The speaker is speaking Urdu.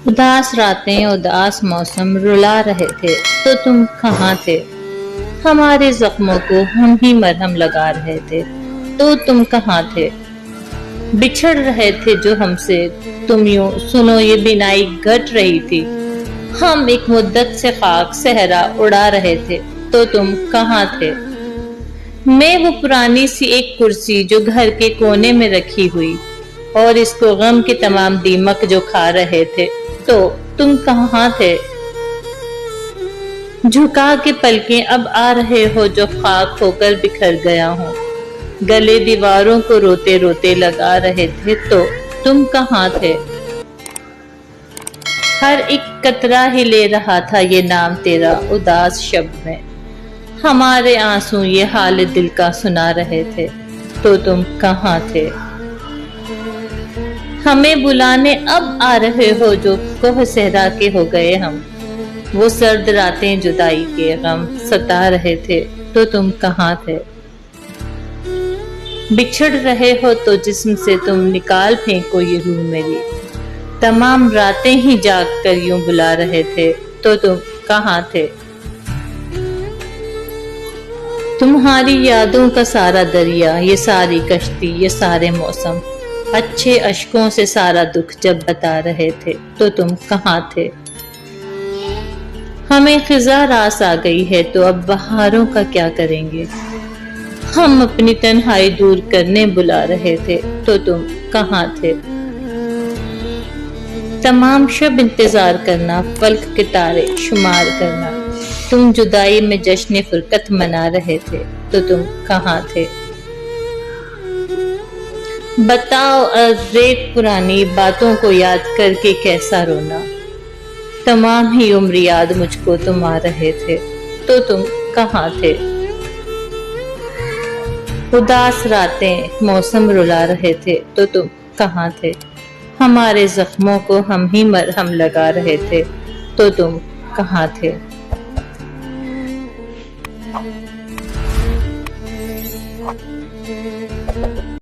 اداس راتیں اداس موسم رلا رہے تھے تو تم کہاں تھے؟ ہمارے زخموں کو ہم ہی مرہم لگا رہے تھے تو تم کہاں تھے؟ بچھڑ رہے تھے جو ہم سے تم یوں سنو یہ بینائی گھٹ رہی تھی، ہم ایک مدت سے خاک صحرا اڑا رہے تھے تو تم کہاں تھے؟ میں وہ پرانی سی ایک کرسی جو گھر کے کونے میں رکھی ہوئی اور اس کو غم کے تمام دیمک جو کھا رہے تھے تو تم کہاں تھے؟ جھکا کے پلکیں اب آ رہے ہو جو خاک ہو کر بکھر گیا ہوں، گلے دیواروں کو روتے روتے لگا رہے تھے تو تم کہاں تھے؟ ہر ایک قطرہ ہی لے رہا تھا یہ نام تیرا اداس شب میں، ہمارے آنسو یہ حال دل کا سنا رہے تھے تو تم کہاں تھے؟ ہمیں بلانے اب آ رہے ہو جو کوہ صحرا کے ہو گئے ہم، وہ سرد راتیں جدائی کے غم ستا رہے تھے تو تم کہاں تھے؟ بچھڑ رہے ہو تو جسم سے تم نکال پھینکو یہ روح میری، تمام راتیں ہی جاگ کر یوں بلا رہے تھے تو تم کہاں تھے؟ تمہاری یادوں کا سارا دریا، یہ ساری کشتی، یہ سارے موسم، اچھے اشکوں سے سارا دکھ جب بتا رہے تھے تو تم کہاں تھے؟ ہمیں خزاں راس آ گئی ہے تو اب بہاروں کا کیا کریں گے، ہم اپنی تنہائی دور کرنے بلا رہے تھے تو تم کہاں تھے؟ تمام شب انتظار کرنا، فلک کے تارے شمار کرنا، تم جدائی میں جشن فرقت منا رہے تھے تو تم کہاں تھے؟ بتاؤ ریت پرانی باتوں کو یاد کر کے کیسا رونا، تمام ہی عمر یاد مجھ کو تم آ رہے تھے تو تم کہاں تھے؟ اداس راتیں موسم رلا رہے تھے تو تم کہاں تھے؟ ہمارے زخموں کو ہم ہی مرہم لگا رہے تھے تو تم کہاں تھے؟